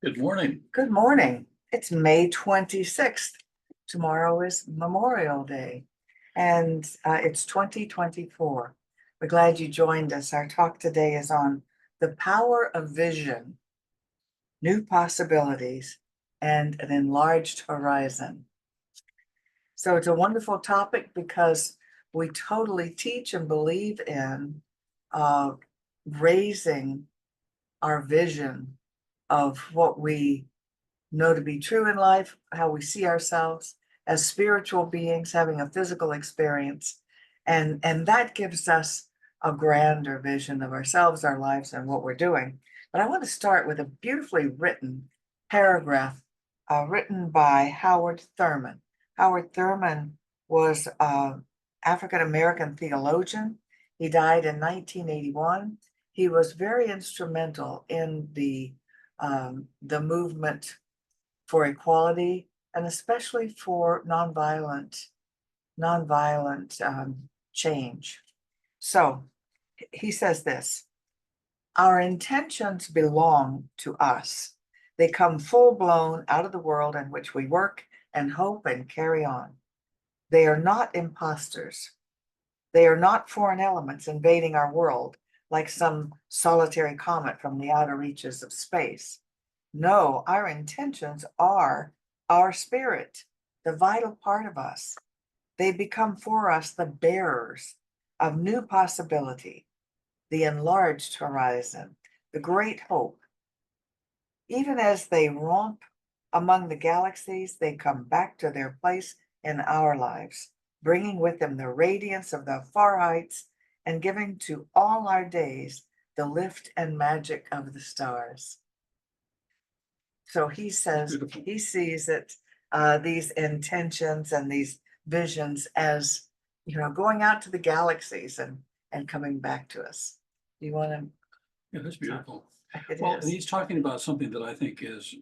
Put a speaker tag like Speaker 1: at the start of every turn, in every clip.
Speaker 1: Good morning.
Speaker 2: Good morning. It's May 26th. Tomorrow is Memorial Day, and it's 2024. We're glad you joined us. Our talk today is on the power of vision, new possibilities, and an enlarged horizon. So it's a wonderful topic because we totally teach and believe in uh, raising our vision of what we know to be true in life, how we see ourselves as spiritual beings having a physical experience. And that gives us a grander vision of ourselves, our lives, and what we're doing. But I want to start with a beautifully written paragraph written by Howard Thurman. Howard Thurman was an African American theologian. He died in 1981. He was very instrumental in the movement for equality and especially for nonviolent change. So he says this: our intentions belong to us. They come full blown out of the world in which we work and hope and carry on. They are not imposters. They are not foreign elements invading our world like some solitary comet from the outer reaches of space. No, our intentions are our spirit, the vital part of us. They become for us the bearers of new possibility, the enlarged horizon, the great hope. Even as they romp among the galaxies, they come back to their place in our lives, bringing with them the radiance of the far heights and giving to all our days the lift and magic of the stars. So he says
Speaker 1: Beautiful.
Speaker 2: he sees it, these intentions and these visions as, going out to the galaxies and coming back to us. Do you want to?
Speaker 1: Yeah, that's beautiful.
Speaker 2: It
Speaker 1: Well, and
Speaker 2: is.
Speaker 1: he's talking about something that I think is,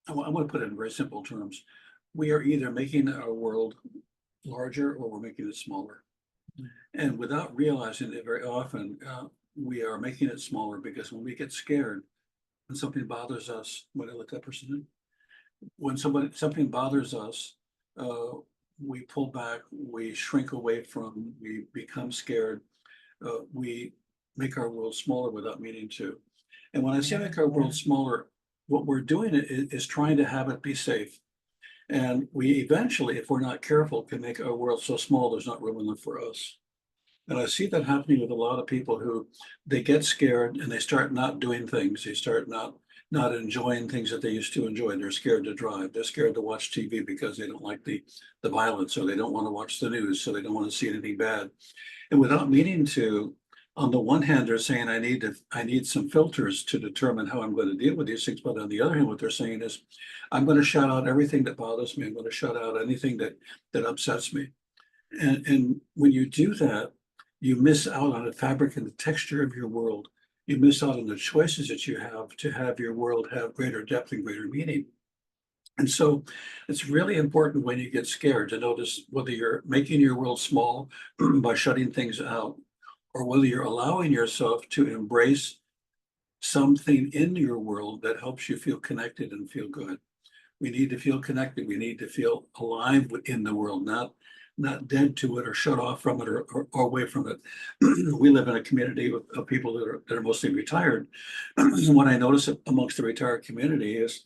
Speaker 1: I want to put it in very simple terms. We are either making our world larger or we're making it smaller. And without realizing it very often, we are making it smaller because when we get scared and something bothers us, when I let that person in, when something bothers us, uh, we pull back, we shrink away from, we become scared, we make our world smaller without meaning to. And when I say make our world smaller, what we're doing is trying to have it be safe. And we eventually, if we're not careful, can make our world so small there's not room enough for us. And I see that happening with a lot of people who they get scared and they start not doing things. They start not enjoying things that they used to enjoy. They're scared to drive. They're scared to watch TV because they don't like the violence, or they don't want to watch the news, so they don't want to see anything bad. And without meaning to, on the one hand, they're saying I need some filters to determine how I'm going to deal with these things. But on the other hand, what they're saying is, I'm going to shut out everything that bothers me. I'm going to shut out anything that upsets me. And when you do that, you miss out on the fabric and the texture of your world. You miss out on the choices that you have to have your world have greater depth and greater meaning. And so it's really important when you get scared to notice whether you're making your world small by shutting things out, or whether you're allowing yourself to embrace something in your world that helps you feel connected and feel good. We need to feel connected. We need to feel alive in the world, not dead to it or shut off from it or away from it. We live in a community of people that are mostly retired. What I notice amongst the retired community is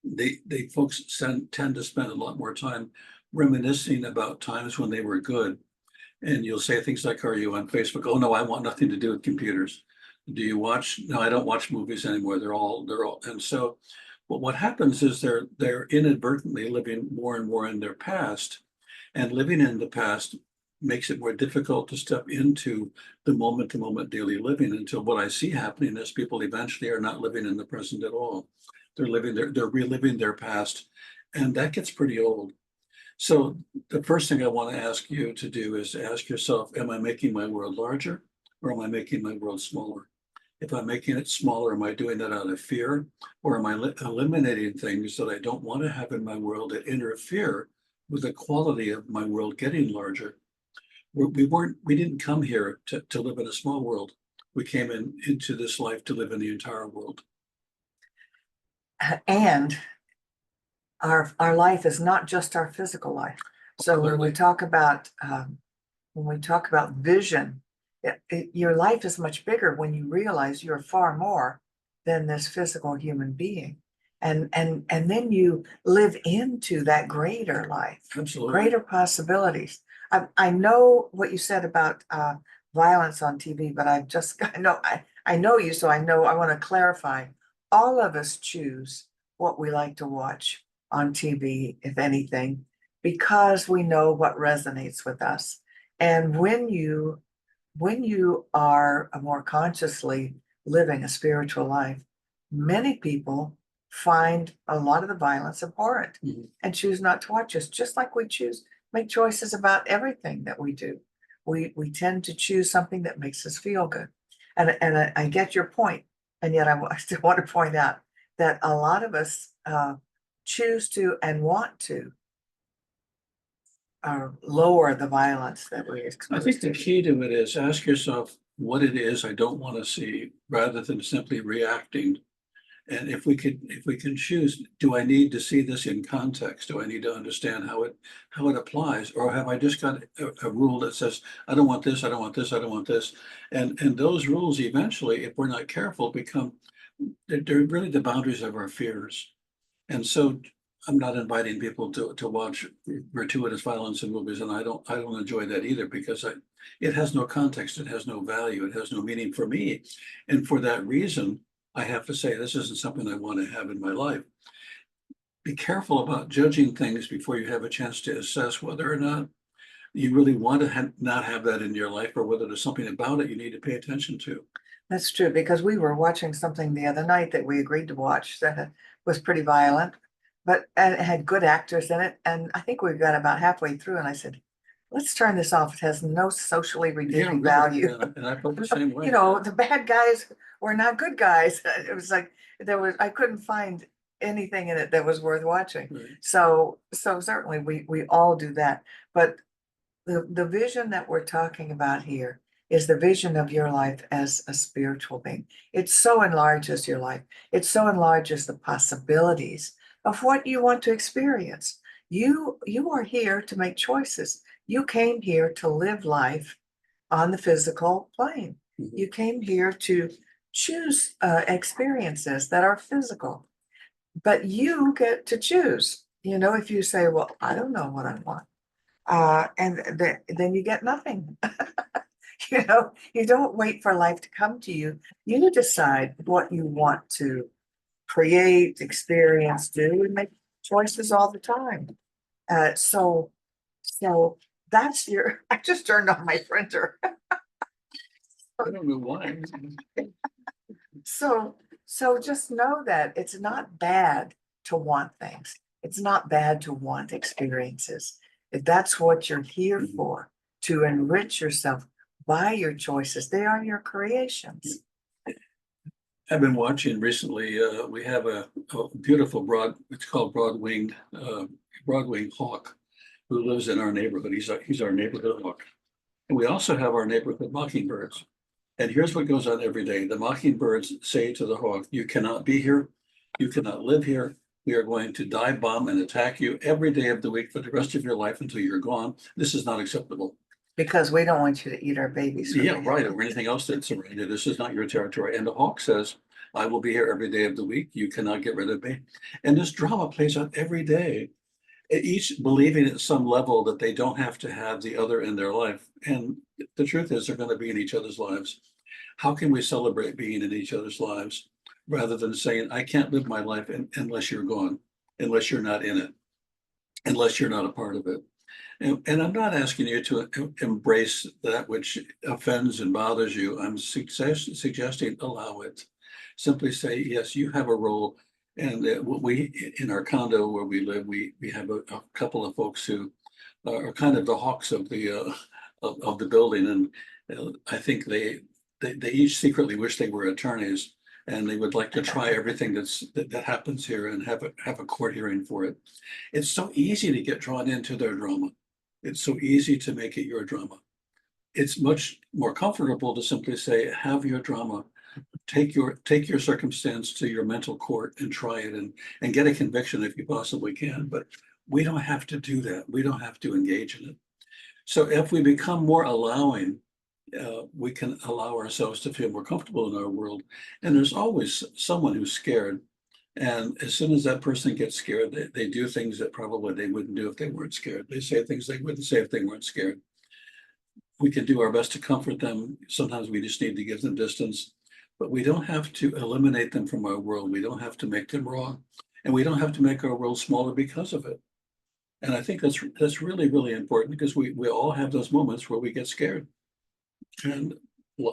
Speaker 1: they folks tend to spend a lot more time reminiscing about times when they were good. And you'll say things like, are you on Facebook? Oh, no, I want nothing to do with computers. Do you watch? No, I don't watch movies anymore. They're all, and so what happens is they're inadvertently living more and more in their past, and living in the past makes it more difficult to step into the moment to moment daily living, until what I see happening is people eventually are not living in the present at all. They're reliving their past, and that gets pretty old. So the first thing I want to ask you to do is to ask yourself, am I making my world larger, or am I making my world smaller? If I'm making it smaller, am I doing that out of fear, or am I eliminating things that I don't want to have in my world that interfere with the quality of my world getting larger? We didn't come here to live in a small world. We came into this life to live in the entire world.
Speaker 2: And our life is not just our physical life. So when we
Speaker 1: Clearly.
Speaker 2: talk about vision, your life is much bigger when you realize you're far more than this physical human being. And then you live into that greater life,
Speaker 1: Absolutely.
Speaker 2: greater possibilities. I know what you said about violence on TV, but I know you, so I want to clarify. All of us choose what we like to watch on TV, if anything, because we know what resonates with us. And when you are more consciously living a spiritual life, many people find a lot of the violence abhorrent and choose not to watch us, just like we make choices about everything that we do. We tend to choose something that makes us feel good. And I get your point, and yet I still want to point out that a lot of us choose to and want to lower the violence that we
Speaker 1: I
Speaker 2: expose
Speaker 1: think the
Speaker 2: to.
Speaker 1: key to it is ask yourself what it is I don't want to see rather than simply reacting. And if we can choose, do I need to see this in context? Do I need to understand how it applies? Or have I just got a rule that says, I don't want this, I don't want this, I don't want this? And those rules eventually, if we're not careful, they're really the boundaries of our fears. And so I'm not inviting people to watch gratuitous violence in movies, and I don't enjoy that either, because it has no context, it has no value, it has no meaning for me. And for that reason, I have to say this isn't something I want to have in my life. Be careful about judging things before you have a chance to assess whether or not you really want to not have that in your life, or whether there's something about it you need to pay attention to.
Speaker 2: That's true, because we were watching something the other night that we agreed to watch that was pretty violent, but and it had good actors in it. And I think we got about halfway through, and I said, "Let's turn this off. It has no socially
Speaker 1: Yeah,
Speaker 2: redeeming
Speaker 1: really,
Speaker 2: value."
Speaker 1: and I felt the same way.
Speaker 2: You know, the bad guys were not good guys. It was like I couldn't find anything in it that was worth watching.
Speaker 1: Right.
Speaker 2: So certainly we all do that. But the vision that we're talking about here is the vision of your life as a spiritual being. It so enlarges your life. It so enlarges the possibilities of what you want to experience. You are here to make choices. You came here to live life on the physical plane.
Speaker 1: Mhm.
Speaker 2: You came here to choose experiences that are physical, but you get to choose. You know, if you say, "Well, I don't know what I want," then you get nothing. You know, you don't wait for life to come to you. You decide what you want to create, experience, do, and make choices all the time. So that's your. I just turned on my printer.
Speaker 1: I don't know why.
Speaker 2: So, so just know that it's not bad to want things. It's not bad to want experiences. If that's what you're here
Speaker 1: Mhm.
Speaker 2: for, to enrich yourself by your choices. They are your creations.
Speaker 1: I've been watching recently, we have a beautiful it's called broad-winged hawk, who lives in our neighborhood. He's our neighborhood hawk. And we also have our neighborhood mockingbirds. And here's what goes on every day. The mockingbirds say to the hawk, you cannot be here. You cannot live here. We are going to dive bomb and attack you every day of the week for the rest of your life until you're gone. This is not acceptable.
Speaker 2: Because we don't want you to eat our babies.
Speaker 1: Yeah, right. Or anything else that's around you. This is not your territory. And the hawk says, I will be here every day of the week. You cannot get rid of me. And this drama plays out every day, each believing at some level that they don't have to have the other in their life. And the truth is, they're going to be in each other's lives. How can we celebrate being in each other's lives rather than saying, I can't live my life unless you're gone, unless you're not in it, unless you're not a part of it? And I'm not asking you to embrace that which offends and bothers you. I'm suggesting allow it. Simply say, yes, you have a role. And in our condo where we live, we have a couple of folks who are kind of the hawks of the building. And I think they each secretly wish they were attorneys, and they would like to try everything that happens here and have a court hearing for it. It's so easy to get drawn into their drama. It's so easy to make it your drama. It's much more comfortable to simply say, have your drama. take your circumstance to your mental court and try it and get a conviction if you possibly can. But we don't have to do that. We don't have to engage in it. So if we become more allowing, we can allow ourselves to feel more comfortable in our world. And there's always someone who's scared. And as soon as that person gets scared, they do things that probably they wouldn't do if they weren't scared. They say things they wouldn't say if they weren't scared. We can do our best to comfort them. Sometimes we just need to give them distance, but we don't have to eliminate them from our world. We don't have to make them wrong, and we don't have to make our world smaller because of it. And I think that's really, really important because we all have those moments where we get scared. And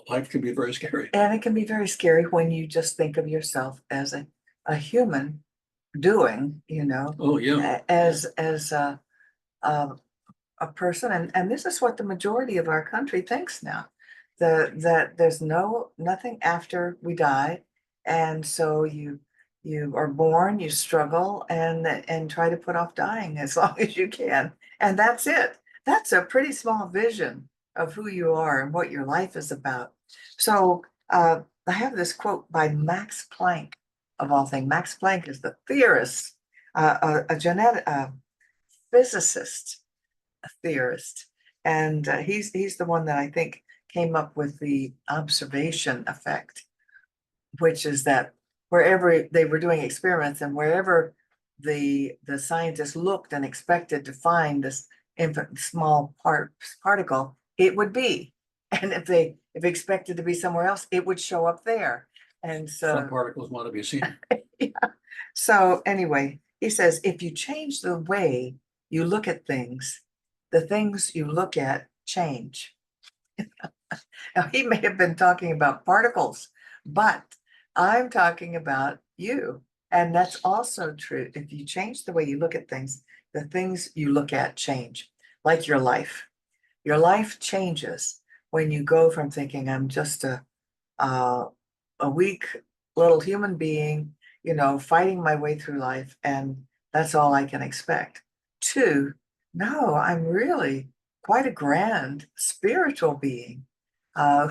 Speaker 1: life can be very scary.
Speaker 2: And it can be very scary when you just think of yourself as a human doing,
Speaker 1: Oh, yeah.
Speaker 2: as a, a person, and this is what the majority of our country thinks now, that there's nothing after we die, and so you are born, you struggle, and try to put off dying as long as you can, and that's it. That's a pretty small vision of who you are and what your life is about. So I have this quote by Max Planck, of all things. Max Planck is the theorist, a physicist, a theorist, and he's the one that I think came up with the observation effect, which is that wherever they were doing experiments and wherever the scientists looked and expected to find this small particle, it would be, and if they expected to be somewhere else, it would show up there. And so
Speaker 1: Some particles want to be seen.
Speaker 2: yeah. So anyway, he says, if you change the way you look at things, the things you look at change. Now, he may have been talking about particles, but I'm talking about you. And that's also true. If you change the way you look at things, the things you look at change, like your life. Your life changes when you go from thinking, I'm just a weak little human being, fighting my way through life, and that's all I can expect. To, no, I'm really quite a grand spiritual being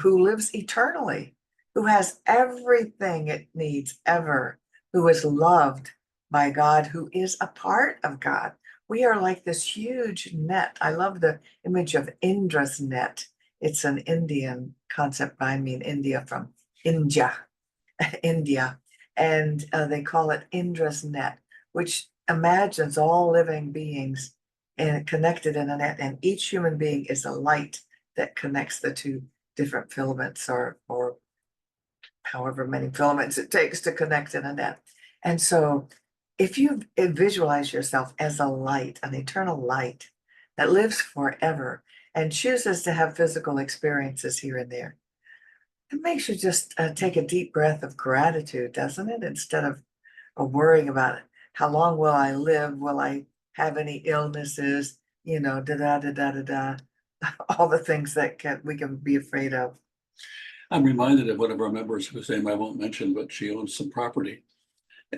Speaker 2: who lives eternally, who has everything it needs ever, who is loved by God, who is a part of God. We are like this huge net. I love the image of Indra's net. It's an Indian concept. I mean, India from India, India. And they call it Indra's net, which imagines all living beings and connected in a net. And each human being is a light that connects the two different filaments or however many filaments it takes to connect in a net. And so if you visualize yourself as a light, an eternal light that lives forever and chooses to have physical experiences here and there, it makes you just take a deep breath of gratitude, doesn't it? Instead of worrying about how long will I live? Will I have any illnesses? Da da da da da da. All the things that we can be afraid of.
Speaker 1: I'm reminded of one of our members whose name I won't mention, but she owns some property.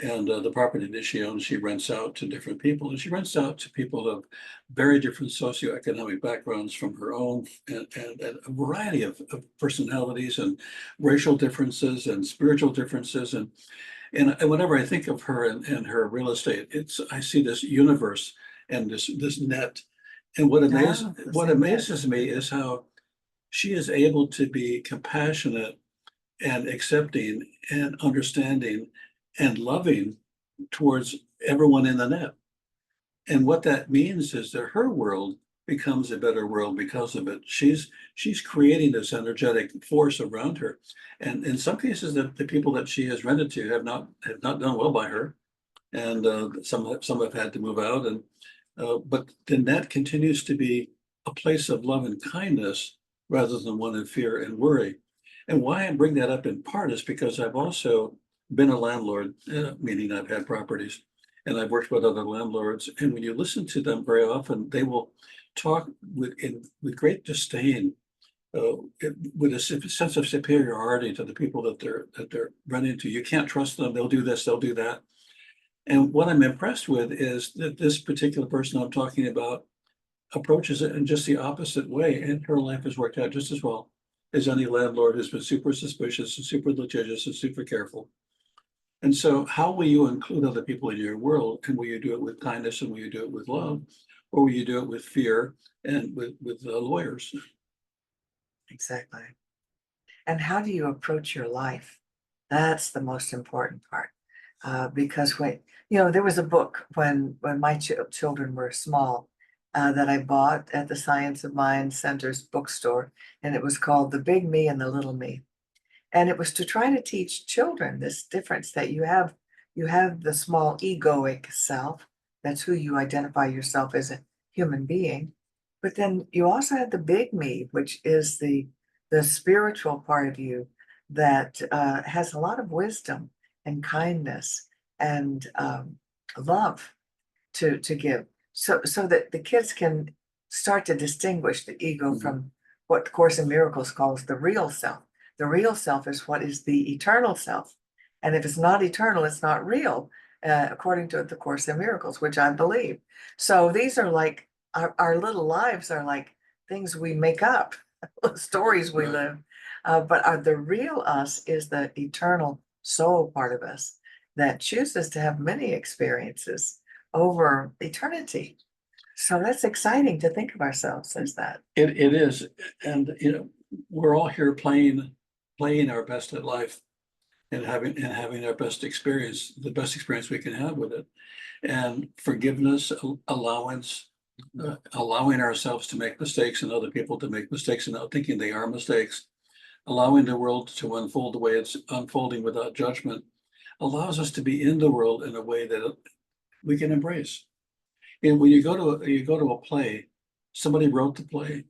Speaker 1: And the property that she owns, she rents out to different people. And she rents out to people of very different socioeconomic backgrounds from her own and a variety of personalities and racial differences and spiritual differences. And whenever I think of her and her real estate, I see this universe and this net. And what amazes me is how she is able to be compassionate and accepting and understanding and loving towards everyone in the net. And what that means is that her world becomes a better world because of it. She's creating this energetic force around her. And in some cases, the people that she has rented to have not done well by her. And some have had to move out. And but the net continues to be a place of love and kindness rather than one of fear and worry. And why I bring that up in part is because I've also been a landlord, meaning I've had properties, and I've worked with other landlords. And when you listen to them, very often they will talk with great disdain, with a sense of superiority to the people that they're renting to. You can't trust them. They'll do this. They'll do that. And what I'm impressed with is that this particular person I'm talking about approaches it in just the opposite way, and her life has worked out just as well. as any landlord who's been super suspicious and super litigious and super careful. And so how will you include other people in your world? And will you do it with kindness, and will you do it with love? Or will you do it with fear and with lawyers?
Speaker 2: Exactly. And how do you approach your life? That's the most important part. Because when, there was a book when my children were small that I bought at the Science of Mind Center's bookstore, and it was called The Big Me and the Little Me. And it was to try to teach children this difference that you have the small egoic self. That's who you identify yourself as a human being. But then you also have the big me, which is the spiritual part of you that has a lot of wisdom and kindness and love to give. So that the kids can start to distinguish the ego
Speaker 1: Mhm.
Speaker 2: from what the Course in Miracles calls the real self. The real self is what is the eternal self. And if it's not eternal, it's not real, according to the Course in Miracles, which I believe. So these are like our little lives are like things we make up, stories we
Speaker 1: Right.
Speaker 2: live. But the real us is the eternal soul part of us that chooses to have many experiences over eternity. So that's exciting to think of ourselves as that.
Speaker 1: It is, and we're all here playing our best at life, and having our best experience, the best experience we can have with it. And forgiveness, allowance, allowing ourselves to make mistakes and other people to make mistakes and not thinking they are mistakes, allowing the world to unfold the way it's unfolding without judgment, allows us to be in the world in a way that we can embrace. And when you go to a play, somebody wrote the play,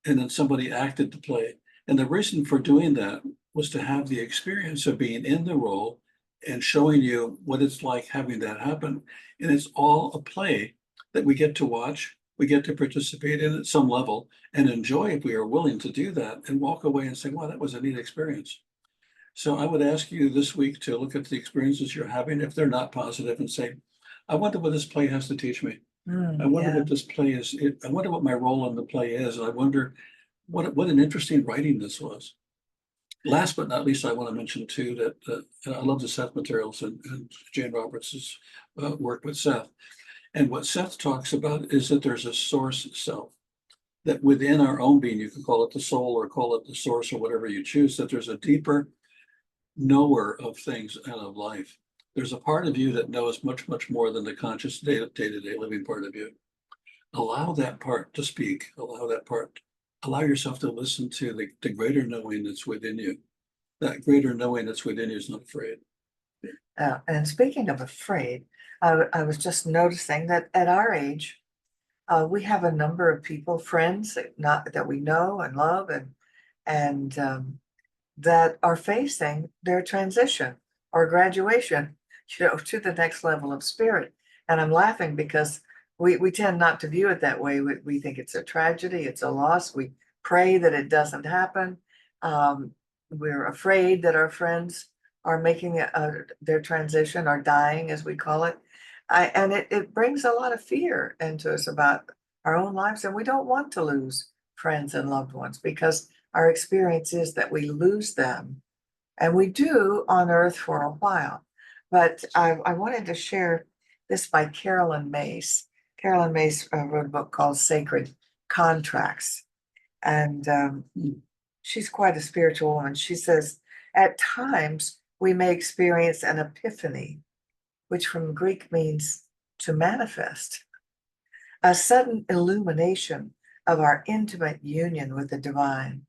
Speaker 1: and then somebody acted the play. And the reason for doing that was to have the experience of being in the role and showing you what it's like having that happen. And it's all a play that we get to watch, we get to participate in at some level and enjoy if we are willing to do that, and walk away and say, wow, that was a neat experience. So I would ask you this week to look at the experiences you're having, if they're not positive, and say, I wonder what this play has to teach me. I wonder
Speaker 2: Yeah.
Speaker 1: what this play is. I wonder what my role in the play is. And I wonder what an interesting writing this was. Last but not least, I want to mention too that I love the Seth materials, and Jane Roberts' work with Seth. And what Seth talks about is that there's a source self, that within our own being, you can call it the soul or call it the source or whatever you choose, that there's a deeper knower of things and of life. There's a part of you that knows much, much more than the conscious day-to-day living part of you. Allow that part to speak, allow yourself to listen to the greater knowing that's within you. That greater knowing that's within you is not afraid.
Speaker 2: And speaking of afraid, I was just noticing that at our age, we have a number of people, friends that we know and love, and that are facing their transition or graduation, to the next level of spirit. And I'm laughing because we tend not to view it that way. We think it's a tragedy, it's a loss. We pray that it doesn't happen. We're afraid that our friends are making their transition or dying, as we call it. And it brings a lot of fear into us about our own lives. And we don't want to lose friends and loved ones because our experience is that we lose them, and we do on earth for a while. But I wanted to share this by Carolyn Mace. Carolyn Mace wrote a book called Sacred Contracts. And she's quite a spiritual woman. She says, at times we may experience an epiphany, which from Greek means to manifest, a sudden illumination of our intimate union with the divine.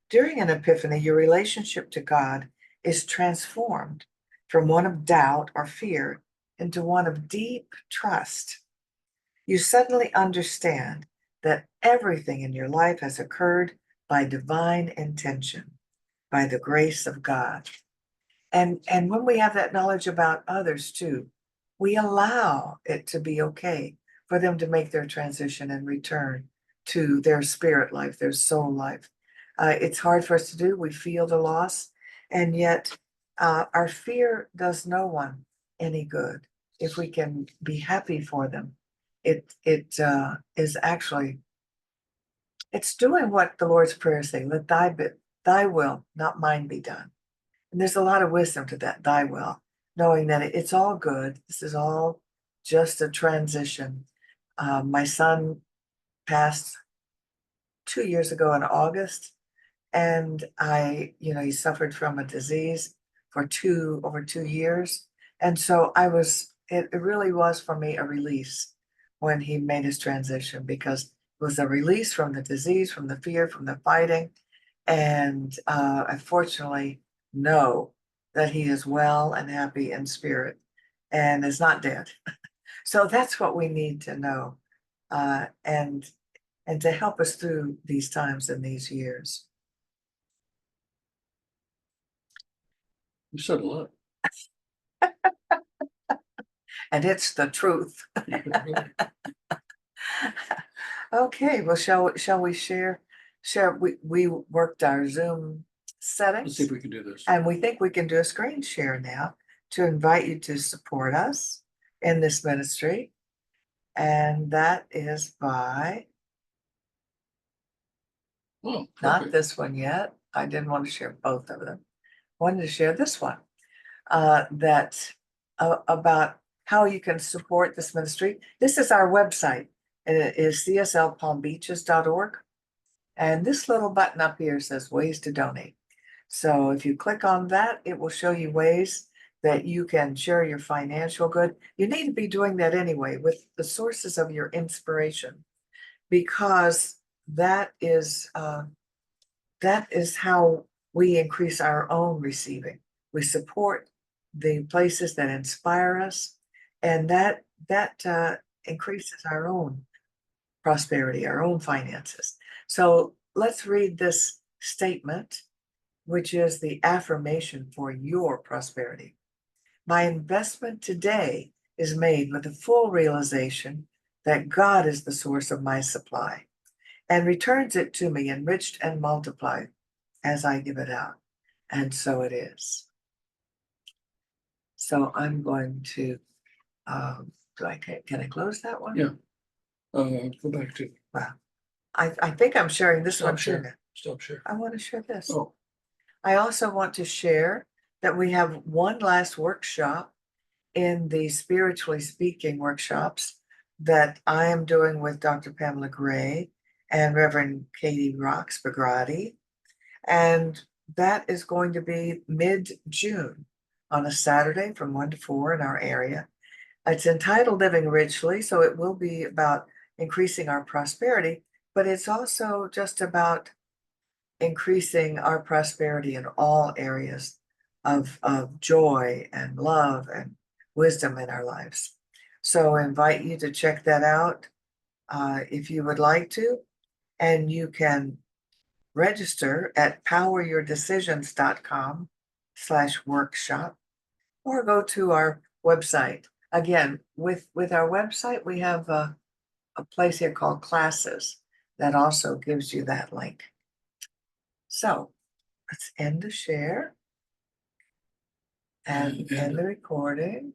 Speaker 2: During an epiphany, your relationship to God is transformed from one of doubt or fear into one of deep trust. You suddenly understand that everything in your life has occurred by divine intention, by the grace of God. And when we have that knowledge about others too, we allow it to be okay for them to make their transition and return to their spirit life, their soul life. It's hard for us to do. We feel the loss, and yet our fear does no one any good. If we can be happy for them, it is actually it's doing what the Lord's Prayer say, let thy will, not mine, be done. And there's a lot of wisdom to that, thy will, knowing that it's all good. This is all just a transition. My son passed 2 years ago in August, and he suffered from a disease for over 2 years. And so it really was for me a release when he made his transition, because it was a release from the disease, from the fear, from the fighting. And I fortunately know that he is well and happy in spirit and is not dead. So that's what we need to know, and to help us through these times and these years.
Speaker 1: You said a lot.
Speaker 2: And it's the truth. Okay, well, shall we share? We worked our Zoom
Speaker 1: Let's see if
Speaker 2: settings,
Speaker 1: we can do this.
Speaker 2: and we think we can do a screen share now to invite you to support us in this ministry. And that is by,
Speaker 1: Oh,
Speaker 2: not
Speaker 1: perfect.
Speaker 2: this one yet. I didn't want to share both of them. Wanted to share this one, about how you can support this ministry. This is our website. It is cslpalmbeaches.org. And this little button up here says ways to donate. So if you click on that, it will show you ways that you can share your financial good. You need to be doing that anyway with the sources of your inspiration, because that is how we increase our own receiving. We support the places that inspire us, and that increases our own prosperity, our own finances. So let's read this statement, which is the affirmation for your prosperity. My investment today is made with the full realization that God is the source of my supply and returns it to me enriched and multiplied as I give it out. And so it is. So I'm going to, can I close that one?
Speaker 1: Yeah. Go back to
Speaker 2: Wow. I think I'm sharing this one
Speaker 1: stop
Speaker 2: too.
Speaker 1: share. Stop share.
Speaker 2: I want to share this.
Speaker 1: Oh,
Speaker 2: I also want to share that we have one last workshop in the Spiritually Speaking workshops that I am doing with Dr. Pamela Gray and Reverend Katie Rox Bagrati. And that is going to be mid-June on a Saturday from 1 to 4 in our area. It's entitled Living Richly, so it will be about increasing our prosperity, but it's also just about increasing our prosperity in all areas of joy and love and wisdom in our lives. So I invite you to check that out if you would like to, and you can register at poweryourdecisions.com/workshop, or go to our website. Again, with our website, we have a place here called classes that also gives you that link. So let's end the share and end the recording.